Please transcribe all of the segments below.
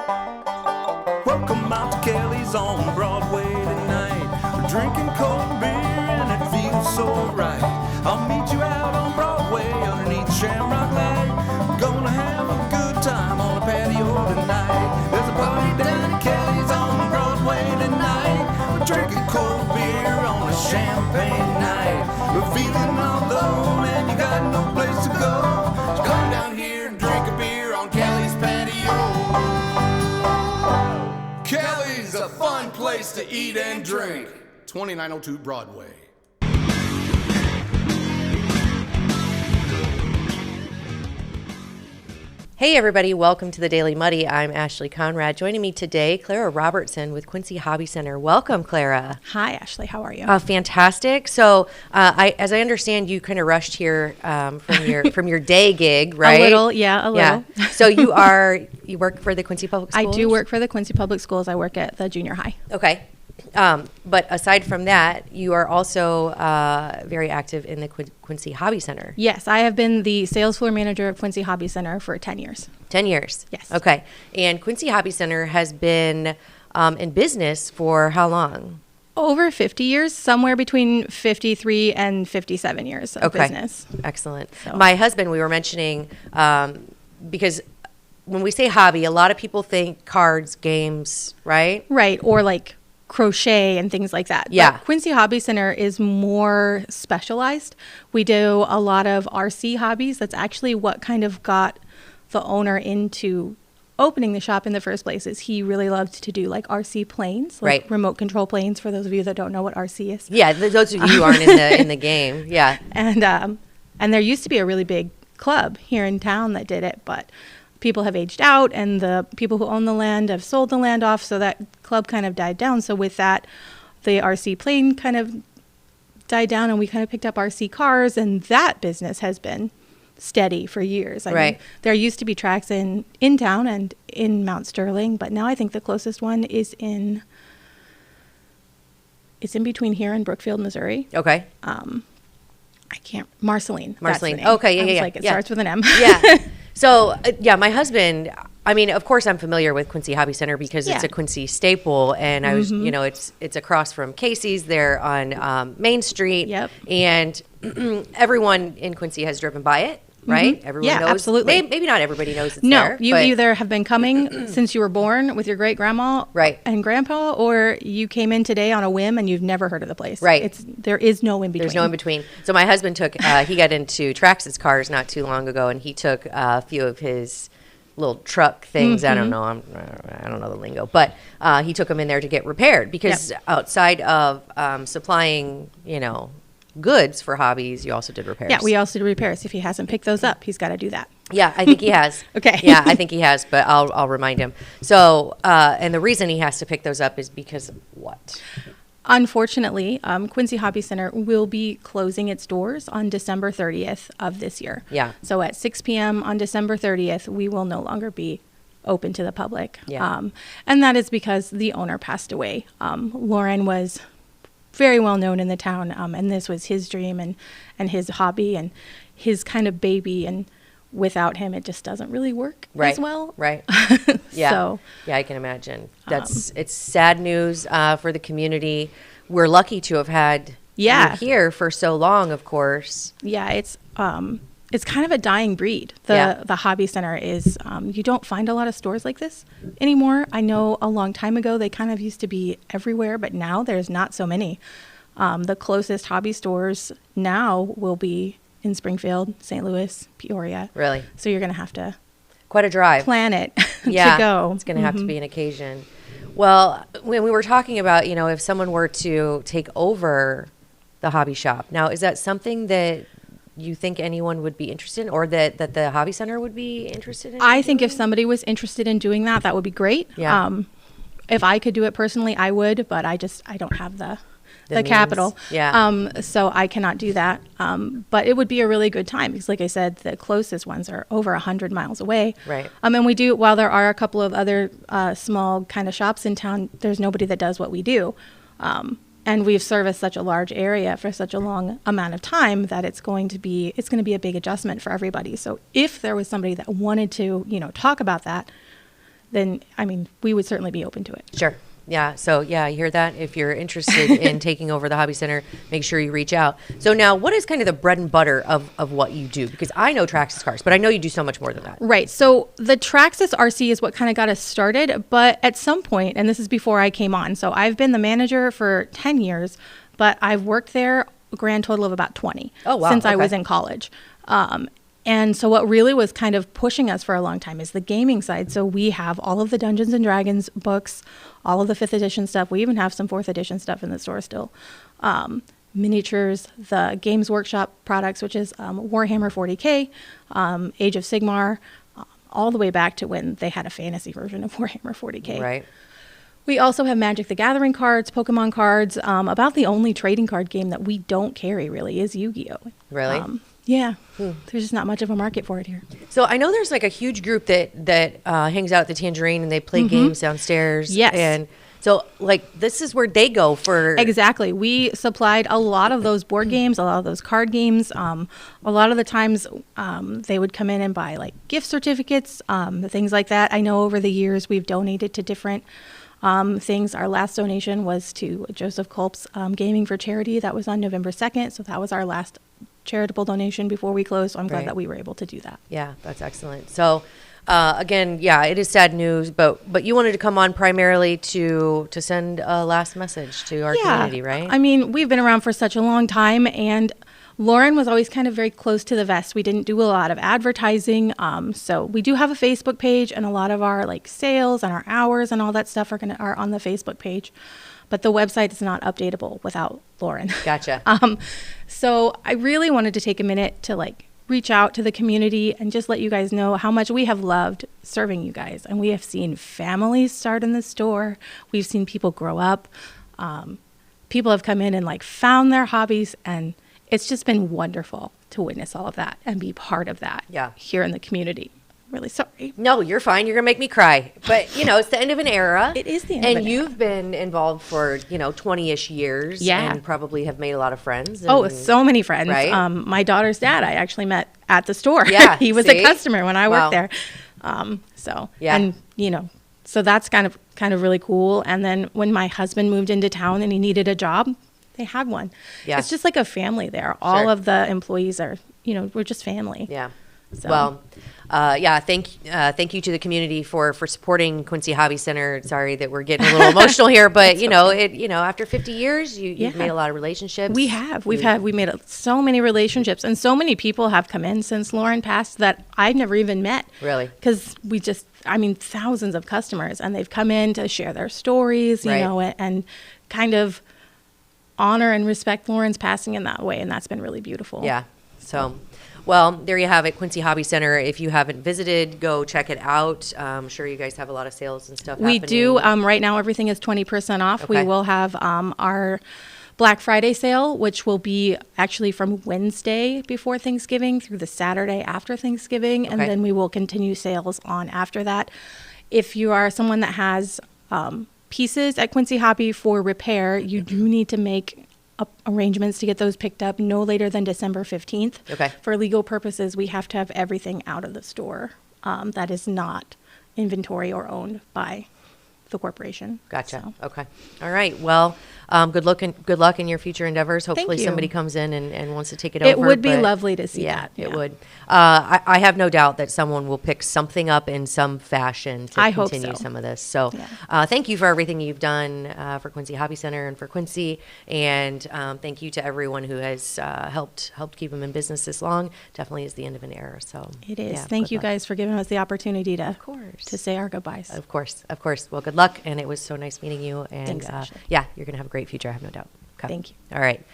Welcome out to Kelly's on Broadway tonight. We're drinking cold beer and it feels so right. I'll meet you out on Broadway underneath Shamrock Light. We're gonna have a good time on the patio tonight. There's a party down at Kelly's on Broadway tonight. We're drinking cold beer on a champagne night. We're feeling all alone and you got no place to go. So come down here and drink a beer on Kelly's patio. Kelly's a fun place to eat and drink. 2902 Broadway. Hey everybody, welcome to the Daily Muddy. I'm Ashley Conrad. Joining me today, Clara Robertson with Quincy Hobby Center. Welcome, Clara. Hi, Ashley. How are you? Fantastic. So, as I understand, you kind of rushed here from your day gig, right? A little. Yeah. So you work for the Quincy Public Schools? I do work for the Quincy Public Schools. I work at the junior high. Okay. But aside from that, you are also very active in the Quincy Hobby Center. Yes, I have been the sales floor manager of Quincy Hobby Center for 10 years. 10 years? Yes. Okay. And Quincy Hobby Center has been in business for how long? Over 50 years, somewhere between 53 and 57 years of business. Excellent. So. My husband, we were mentioning, because when we say hobby, a lot of people think cards, games, right? Right, or like crochet and things like that. Yeah. But Quincy Hobby Center is more specialized. We do a lot of RC hobbies. That's actually what kind of got the owner into opening the shop in the first place. Is he really loved to do like RC planes, like right. remote control planes, for those of you that don't know what RC is. Yeah, those of you who aren't in the game. Yeah. And there used to be a really big club here in town that did it, but people have aged out and the people who own the land have sold the land off, so that club kind of died down. So with that, the RC plane kind of died down and we kind of picked up RC cars, and that business has been steady for years. I mean, there used to be tracks in town and in Mount Sterling, but now I think the closest one is in between here and Brookfield, Missouri. Okay. Marceline. Marceline. Okay, yeah. It starts with an M. Yeah. So, my husband, I mean, of course I'm familiar with Quincy Hobby Center because it's a Quincy staple, and I was, it's across from Casey's there on Main Street. Yep. And everyone in Quincy has driven by it, right? Mm-hmm. Everyone knows. Absolutely. Maybe not everybody knows it's no, there. you either have been coming since you were born with your great grandma and grandpa, or you came in today on a whim and you've never heard of the place. Right. There is no in between. There's no in between. So my husband took, he got into Traxxas cars not too long ago, and he took a few of his little truck things. I don't know. I don't know the lingo, but he took them in there to get repaired because outside of supplying, goods for hobbies, you also did repairs. Yeah, we also do repairs. If he hasn't picked those up, he's got to do that. Yeah, I think he has. Okay. Yeah, I think he has, but I'll remind him. So, and the reason he has to pick those up is because of what? Unfortunately, Quincy Hobby Center will be closing its doors on December 30th of this year. Yeah. So at 6 p.m. on December 30th, we will no longer be open to the public. Yeah. And that is because the owner passed away. Lauren was very well known in the town, and this was his dream and his hobby and his kind of baby, and without him it just doesn't really work as well. Right. Yeah. So, yeah, I can imagine. It's sad news for the community. We're lucky to have had you here for so long, of course. Yeah, it's kind of a dying breed. The Hobby Center is, you don't find a lot of stores like this anymore. I know a long time ago they kind of used to be everywhere, but now there's not so many. The closest hobby stores now will be in Springfield, St. Louis, Peoria. Really? So you're going to have to quite a drive. Plan it to go. It's going to have to be an occasion. Well, when we were talking about, if someone were to take over the hobby shop, now is that something that you think anyone would be interested in, or that the Hobby Center would be interested in? I think if somebody was interested in doing that, that would be great. Yeah. If I could do it personally, I would, but I don't have the means. capital. Yeah. So I cannot do that. But it would be a really good time because, like I said, the closest ones are over 100 miles away. Right. And we do, while there are a couple of other small kind of shops in town, there's nobody that does what we do. And we've serviced such a large area for such a long amount of time that it's going to be a big adjustment for everybody. So if there was somebody that wanted to, talk about that, then, I mean, we would certainly be open to it. Sure. Yeah. So, yeah, you hear that? If you're interested in taking over the Hobby Center, make sure you reach out. So now, what is kind of the bread and butter of what you do? Because I know Traxxas cars, but I know you do so much more than that. Right. So the Traxxas RC is what kind of got us started. But at some point, and this is before I came on, so I've been the manager for 10 years, but I've worked there a grand total of about 20 since I was in college. And so what really was kind of pushing us for a long time is the gaming side. So we have all of the Dungeons and Dragons books, all of the 5th edition stuff. We even have some 4th edition stuff in the store still. Miniatures, the Games Workshop products, which is Warhammer 40K, Age of Sigmar, all the way back to when they had a fantasy version of Warhammer 40K. Right. We also have Magic the Gathering cards, Pokemon cards. About the only trading card game that we don't carry really is Yu-Gi-Oh! Really? Yeah. There's just not much of a market for it here. So I know there's like a huge group that hangs out at the Tangerine and they play games downstairs. Yes. And so like this is where they go for. Exactly. We supplied a lot of those board games, a lot of those card games. A lot of the times they would come in and buy like gift certificates, things like that. I know over the years we've donated to different things. Our last donation was to Joseph Culp's Gaming for Charity. That was on November 2nd. So that was our last charitable donation before we closed. So I'm glad that we were able to do that. Yeah, that's excellent. So again, yeah, it is sad news, but you wanted to come on primarily to send a last message to our community, right? I mean, we've been around for such a long time, and Lauren was always kind of very close to the vest. We didn't do a lot of advertising. So we do have a Facebook page, and a lot of our like sales and our hours and all that stuff are on the Facebook page. But the website is not updatable without Lauren. Gotcha. So I really wanted to take a minute to like reach out to the community and just let you guys know how much we have loved serving you guys. And we have seen families start in the store. We've seen people grow up. People have come in and like found their hobbies, and it's just been wonderful to witness all of that and be part of that here in the community. Really sorry. No, you're fine. You're going to make me cry. But, you know, it's the end of an era. It is the end of an era. And you've been involved for, 20-ish years. Yeah. And probably have made a lot of friends. So many friends. Right? My daughter's dad, I actually met at the store. Yeah. He was a customer when I worked there. Yeah. And, so that's kind of really cool. And then when my husband moved into town and he needed a job, they had one. Yeah. It's just like a family there. All of the employees are, we're just family. Yeah. So. Well, thank you to the community for supporting Quincy Hobby Center. Sorry that we're getting a little emotional here, but after 50 years, you've made a lot of relationships. We have. We made so many relationships, and so many people have come in since Lauren passed that I've never even met. Really? Because thousands of customers, and they've come in to share their stories, you know, and kind of honor and respect Lauren's passing in that way, and that's been really beautiful. Yeah. So. Well, there you have it, Quincy Hobby Center. If you haven't visited, go check it out. I'm sure you guys have a lot of sales and stuff happening. We do. Right now, everything is 20% off. Okay. We will have our Black Friday sale, which will be actually from Wednesday before Thanksgiving through the Saturday after Thanksgiving, and then we will continue sales on after that. If you are someone that has pieces at Quincy Hobby for repair, you do need to make arrangements to get those picked up no later than December 15th. Okay. For legal purposes, we have to have everything out of the store that is not inventory or owned by the corporation. Gotcha. So. Okay. All right. Well, good luck in your future endeavors. Hopefully somebody comes in and wants to take it over. It would be lovely to see that. Yeah, it would. I have no doubt that someone will pick something up in some fashion to continue some of this. So thank you for everything you've done for Quincy Hobby Center and for Quincy. And thank you to everyone who has helped keep them in business this long. Definitely is the end of an era. So it is. Thank you guys for giving us the opportunity to say our goodbyes. Of course. Well, good luck. And it was so nice meeting you. And thanks, Ashley. You're going to have a great future. I have no doubt. Okay. Thank you. All right.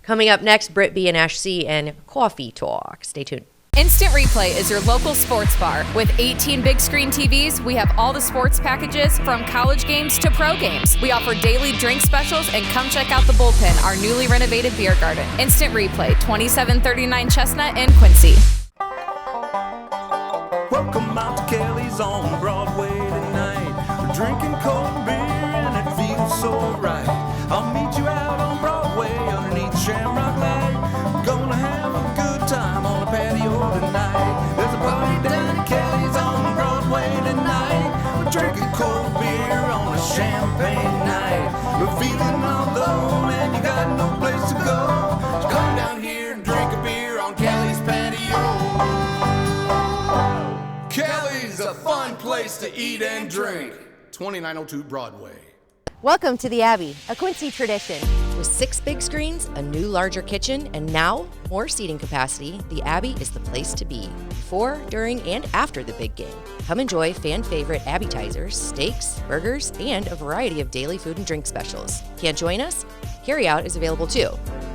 Coming up next, Britt B and Ash C and Coffee Talk. Stay tuned. Instant Replay is your local sports bar. With 18 big screen TVs, we have all the sports packages from college games to pro games. We offer daily drink specials, and come check out the Bullpen, our newly renovated beer garden. Instant Replay, 2739 Chestnut in Quincy. Welcome out to Kelly's on Broadway tonight. We're drinking cold beer and it feels so right. I'll meet you out on Broadway underneath Shamrock Light. We're gonna have a good time on the patio tonight. There's a party down at Kelly's on Broadway tonight. place to eat and drink. 2902 Broadway. Welcome to the Abbey, a Quincy tradition. With 6 big screens, a new larger kitchen, and now more seating capacity, the Abbey is the place to be before, during, and after the big game. Come enjoy fan favorite appetizers, steaks, burgers, and a variety of daily food and drink specials. Can't join us? Carryout is available too.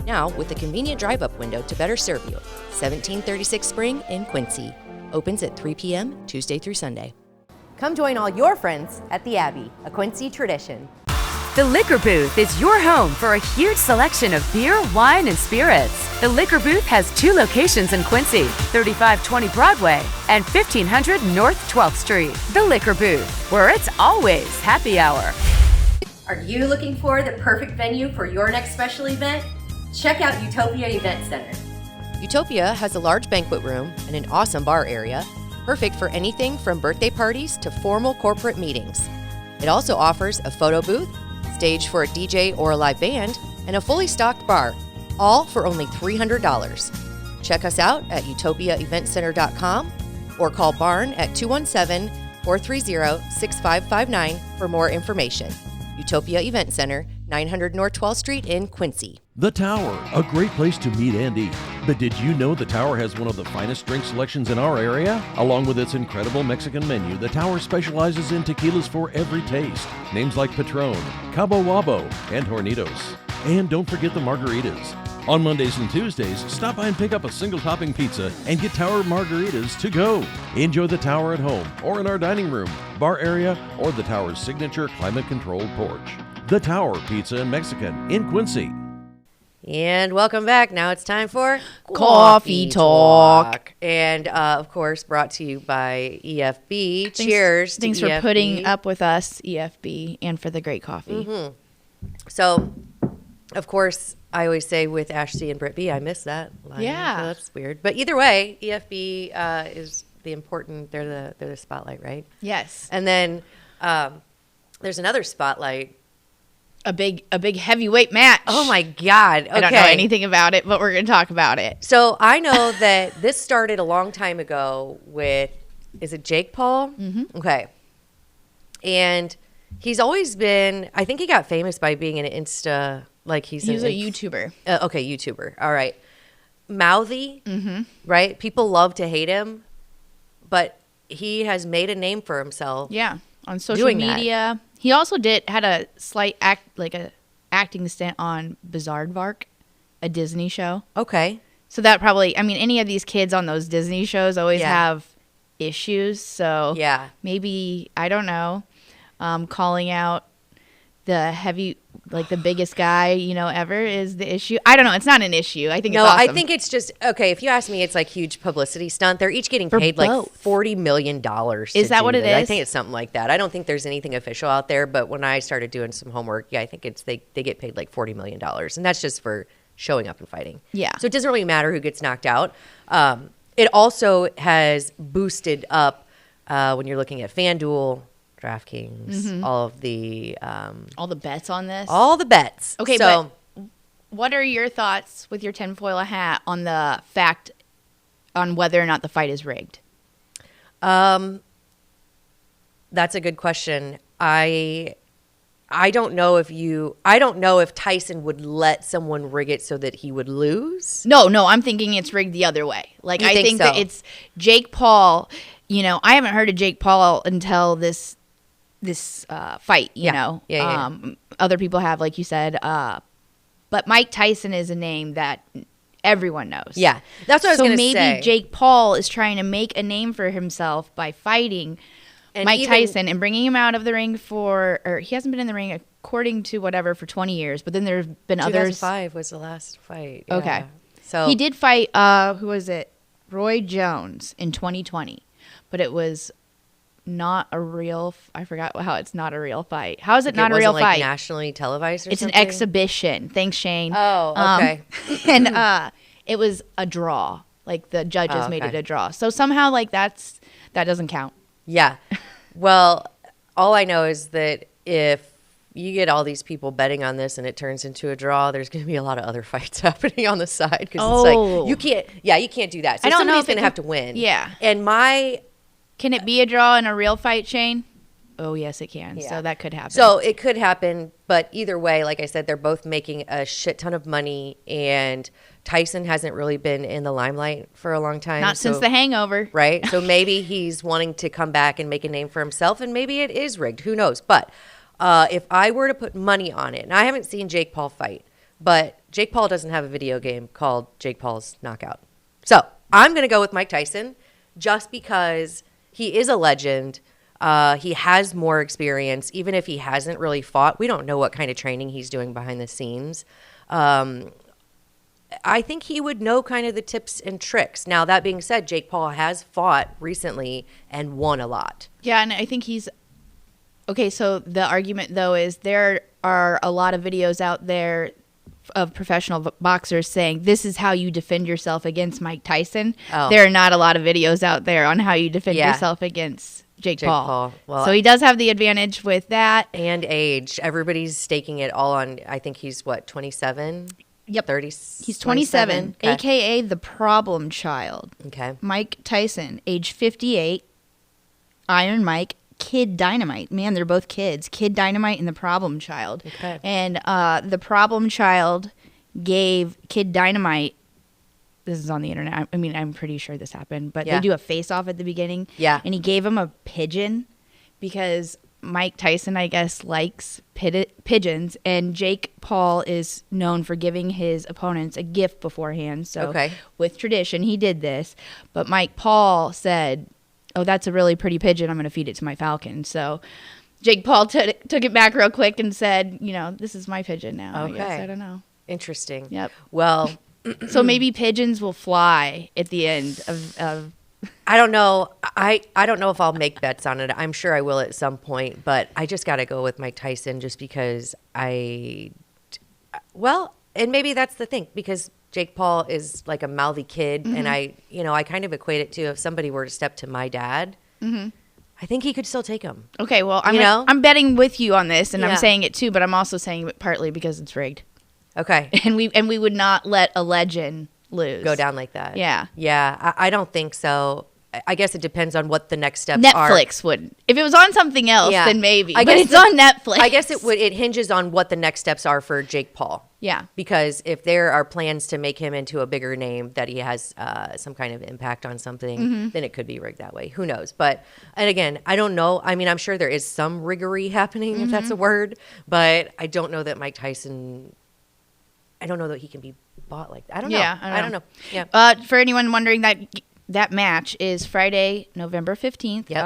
Now with a convenient drive-up window to better serve you. 1736 Spring in Quincy. Opens at 3 p.m. Tuesday through Sunday. Come join all your friends at the Abbey, a Quincy tradition. The Liquor Booth is your home for a huge selection of beer, wine, and spirits. The Liquor Booth has 2 locations in Quincy, 3520 Broadway and 1500 North 12th Street. The Liquor Booth, where it's always happy hour. Are you looking for the perfect venue for your next special event? Check out Utopia Event Center. Utopia has a large banquet room and an awesome bar area, perfect for anything from birthday parties to formal corporate meetings. It also offers a photo booth, stage for a DJ or a live band, and a fully stocked bar, all for only $300. Check us out at utopiaeventcenter.com or call Barn at 217-430-6559 for more information. Utopia Event Center, 900 North 12th Street in Quincy. The Tower, a great place to meet and eat. But did you know the Tower has one of the finest drink selections in our area? Along with its incredible Mexican menu, the Tower specializes in tequilas for every taste. Names like Patron, Cabo Wabo, and Hornitos. And don't forget the margaritas. On Mondays and Tuesdays, stop by and pick up a single topping pizza and get Tower margaritas to go. Enjoy the Tower at home or in our dining room, bar area, or the Tower's signature climate-controlled porch. The Tower Pizza and Mexican in Quincy. And welcome back. Now it's time for Coffee Talk. And of course, brought to you by EFB. Cheers. Thanks to for EFB. putting up with us, EFB, and for the great coffee. Mm-hmm. So, of course, I always say with Ashley and Britt B, I miss that line. Yeah. So that's weird. But either way, EFB is the important, they're the spotlight, right? Yes. And then there's another spotlight. A big heavyweight match. Oh my God. Okay. I don't know anything about it, but we're going to talk about it. So I know that this started a long time ago with, is it Jake Paul? Mm-hmm. Okay. And he's always been, I think he got famous by being an Insta, like he's a YouTuber. Okay, YouTuber. All right. Mouthy, Mm-hmm. right? People love to hate him, but he has made a name for himself. Yeah, on social Doing that. media. He also had a slight acting stint on Bizaardvark, a Disney show. Okay. So that probably, I mean, any of these kids on those Disney shows always Yeah. have issues. So Yeah. maybe, I don't know, calling out the biggest guy, ever is the issue. I don't know. It's not an issue. I think No, it's awesome. I think it's just, okay, if you ask me, it's like huge publicity stunt. They're each getting For paid like both. $40 million. Is that what it I is? think it's something like that. I don't think there's anything official out there, but when I started doing some homework, yeah, I think it's they get paid like $40 million. And that's just for showing up and fighting. Yeah. So it doesn't really matter who gets knocked out. It also has boosted up when you're looking at FanDuel, DraftKings, all of the all the bets on this. all the bets. Okay, so, but what are your thoughts with your tinfoil hat on the fact on whether or not the fight is rigged? that's a good question. I don't know if Tyson would let someone rig it so that he would lose. No, I'm thinking it's rigged the other way. Like, You I think think that so? it's Jake Paul. I haven't heard of Jake Paul until this fight. Yeah. Other people have, like you said. But Mike Tyson is a name that everyone knows. Yeah, that's what I was so going to say. maybe Jake Paul is trying to make a name for himself by fighting And Mike even- Tyson and bringing him out of the ring or he hasn't been in the ring according to whatever for 20 years. But then there's been others. 2005 was the last fight. Yeah. Okay. So He did fight, who was it? Roy Jones in 2020. But it was not a real, I forgot how it's not a real fight. How is it not a real like fight? nationally televised or It's something? an exhibition. Thanks, Shane. Oh, okay. And it was a draw. Like the judges made it okay. a draw. So somehow that doesn't count. Yeah. Well, all I know is that if you get all these people betting on this and it turns into a draw, there's going to be a lot of other fights happening on the side because it's like you can't do that. So I don't know somebody's if it going to have can- to win. Yeah. And my Can it be a draw in a real fight, Shane? Oh, yes, it can. Yeah. So that could happen. So it could happen, but either way, like I said, they're both making a shit ton of money, and Tyson hasn't really been in the limelight for a long time. Not since The Hangover. Right? So maybe he's wanting to come back and make a name for himself, and maybe it is rigged. Who knows? But if I were to put money on it, and I haven't seen Jake Paul fight, but Jake Paul doesn't have a video game called Jake Paul's Knockout. So I'm going to go with Mike Tyson just because he is a legend. He has more experience, even if he hasn't really fought. We don't know what kind of training he's doing behind the scenes. I think he would know kind of the tips and tricks. Now, that being said, Jake Paul has fought recently and won a lot. Yeah, and I think he's okay. So the argument, though, is there are a lot of videos out there of professional boxers saying this is how you defend yourself against Mike Tyson. Oh. There are not a lot of videos out there on how you defend Yeah. yourself against Jake Jake Paul. Paul. Well, So he does have the advantage with that. And age. Everybody's staking it all on, I think he's, 27? Yep. 30? He's 27, Okay. a.k.a. the problem child. Okay. Mike Tyson, age 58, Iron Mike, Kid Dynamite. Man, they're both kids. Kid Dynamite and the problem child. Okay. And the problem child gave Kid Dynamite, this is on the internet, I mean, I'm pretty sure this happened, but Yeah. they do a face-off at the beginning. Yeah. And he gave him a pigeon because Mike Tyson, I guess, likes pigeons, and Jake Paul is known for giving his opponents a gift beforehand. So Okay. with tradition, he did this. But Mike Paul said, oh, that's a really pretty pigeon. I'm going to feed it to my falcon. So Jake Paul took it back real quick and said, this is my pigeon now. I guess. Okay. I don't know. Interesting. Yep. Well, So maybe pigeons will fly at the end of I don't know. I don't know if I'll make bets on it. I'm sure I will at some point, but I just got to go with Mike Tyson just because and maybe that's the thing, because Jake Paul is like a mouthy kid, and I kind of equate it to if somebody were to step to my dad, I think he could still take him. Okay, well, You know? I'm betting with you on this, and Yeah. I'm saying it too, but I'm also saying it partly because it's rigged, Okay. and we would not let a legend lose. Go down like that. Yeah. Yeah. I don't think so. I guess it depends on what the next steps are. Netflix would. If it was on something else, Yeah. then maybe. I But guess it's on Netflix. I guess it hinges on what the next steps are for Jake Paul. Yeah. Because if there are plans to make him into a bigger name, that he has some kind of impact on something, then it could be rigged that way. Who knows? But, and again, I don't know. I mean, I'm sure there is some riggery happening, if that's a word, but I don't know that Mike Tyson, I don't know that he can be bought like that. I don't know. Yeah, I don't know. Yeah. For anyone wondering, that match is Friday, November 15th. Yep.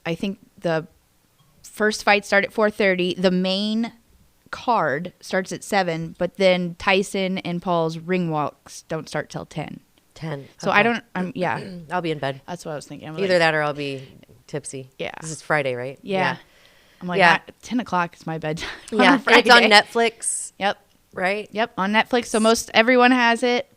I think the first fight started at 4:30. The main card starts at 7, but then Tyson and Paul's ring walks don't start till 10. 10. So Okay. yeah, I'll be in bed. that's what I was thinking. I'm Either like, that or I'll be tipsy. Yeah. This is Friday, right? Yeah. I'm like, Yeah. 10 o'clock is my bedtime. on Yeah. a And it's on Friday. Netflix, Yep. right? Yep. On Netflix. So most everyone has it.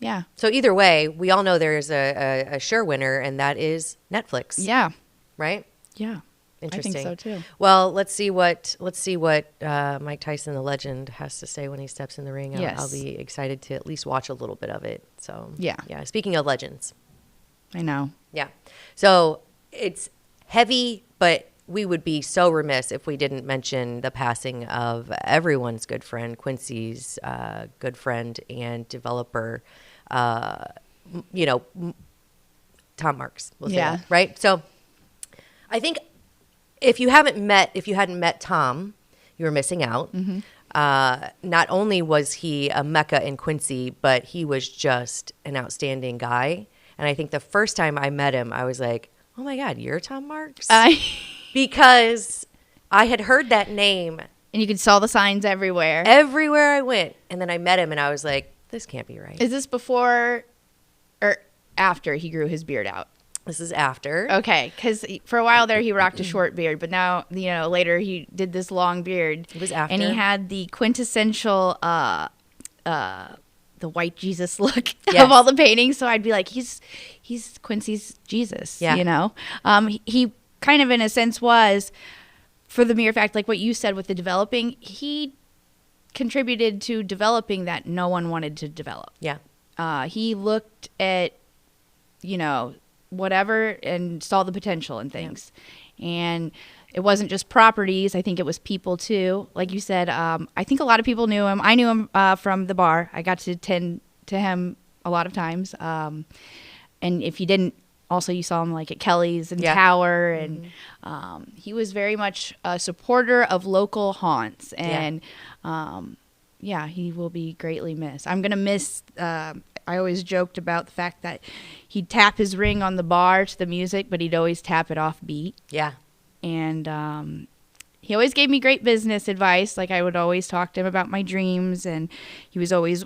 Yeah. So either way, we all know there's a sure winner, and that is Netflix. Yeah. Right? Yeah. Interesting. I think so too. Well, let's see what Mike Tyson, the legend, has to say when he steps in the ring. Yes. I'll be excited to at least watch a little bit of it. So Yeah. yeah. Speaking of legends, I know. yeah. So it's heavy, but we would be so remiss if we didn't mention the passing of everyone's good friend, Quincy's good friend and developer, Tom Marks. We'll say Yeah. that, right? So I think if you hadn't met Tom, you were missing out. Mm-hmm. Not only was he a mecca in Quincy, but he was just an outstanding guy. And I think the first time I met him, I was like, oh my God, you're Tom Marks? Because I had heard that name And you could saw the signs everywhere. everywhere I went. And then I met him and I was like, this can't be right. Is this before or after he grew his beard out? This is after. Okay, because for a while there he rocked a short beard, but now later he did this long beard. It was after. and he had the quintessential the white Jesus look Yes. of all the paintings. So I'd be like, he's Quincy's Jesus. Yeah. He kind of in a sense was, for the mere fact, like what you said with the developing, he contributed to developing that no one wanted to develop. Yeah. He looked at, whatever and saw the potential in things. And it wasn't just properties. I think it was people too. Like you said, I think a lot of people knew him. I knew him from the bar. I got to attend to him a lot of times. And if you didn't, also you saw him like at Kelly's and Tower. And he was very much a supporter of local haunts. And he will be greatly missed. I'm going to miss, I always joked about the fact that he'd tap his ring on the bar to the music, but he'd always tap it off beat. Yeah. And he always gave me great business advice. Like, I would always talk to him about my dreams, and he was always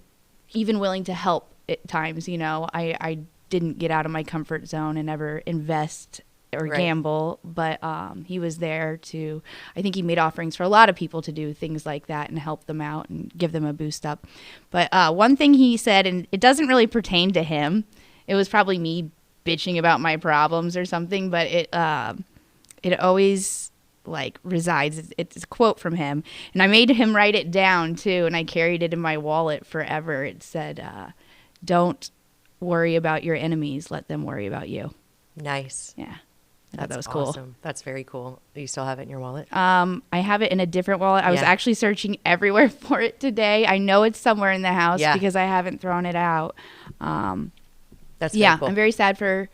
even willing to help at times. You know, I didn't get out of my comfort zone and ever invest or gamble, but he was there to, I think he made offerings for a lot of people to do things like that and help them out and give them a boost up. But one thing he said, and it doesn't really pertain to him, it was probably me bitching about my problems or something, but it always like resides. It's a quote from him, and I made him write it down too, and I carried it in my wallet forever. It said, "Don't worry about your enemies; let them worry about you." Nice. Yeah, That was cool. Awesome. That's very cool. Do you still have it in your wallet? I have it in a different wallet. I was actually searching everywhere for it today. I know it's somewhere in the house because I haven't thrown it out. That's very cool. I'm very sad for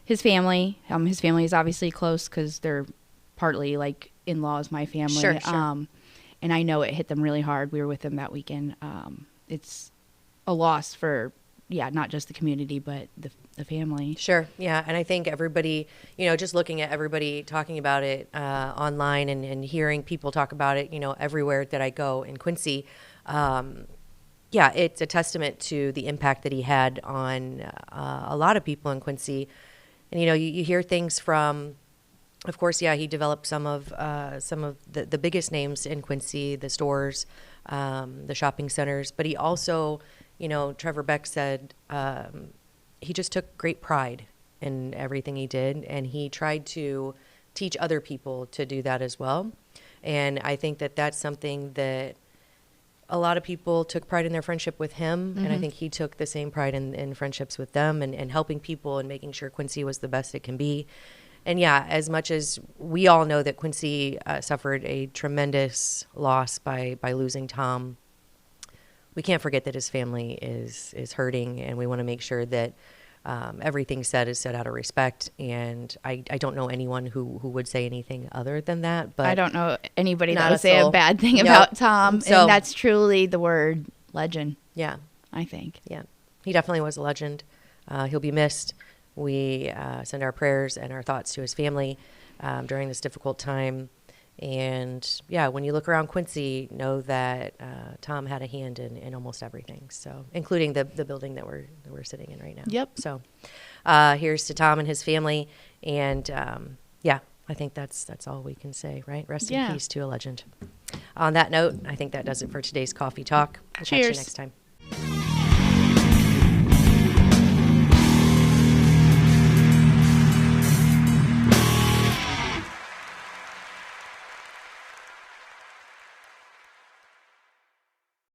his family. His family is obviously close because they're partly like in-laws, my family. Sure. And I know it hit them really hard. We were with them that weekend. It's a loss for, not just the community, but the family. Sure. Yeah. And I think everybody, just looking at everybody talking about it online and hearing people talk about it, everywhere that I go in Quincy, it's a testament to the impact that he had on a lot of people in Quincy. And, you hear things from, of course, he developed some of the biggest names in Quincy, the stores, the shopping centers. But he also, Trevor Beck said he just took great pride in everything he did. And he tried to teach other people to do that as well. And I think that that's something that a lot of people took pride in their friendship with him. Mm-hmm. And I think he took the same pride in friendships with them and helping people and making sure Quincy was the best it can be. And as much as we all know that Quincy suffered a tremendous loss by losing Tom, we can't forget that his family is hurting, and we want to make sure that everything said is said out of respect. And I don't know anyone who would say anything other than that. But I don't know anybody that would say a bad thing about Tom. So, and that's truly the word legend. Yeah. I think. Yeah. He definitely was a legend. He'll be missed. We send our prayers and our thoughts to his family during this difficult time. And when you look around Quincy, know that Tom had a hand in almost everything. So, including the building that we're sitting in right now. Yep. So, here's to Tom and his family. And I think that's all we can say, right? Rest in peace to a legend. On that note, I think that does it for today's Coffee Talk. We'll catch you next time.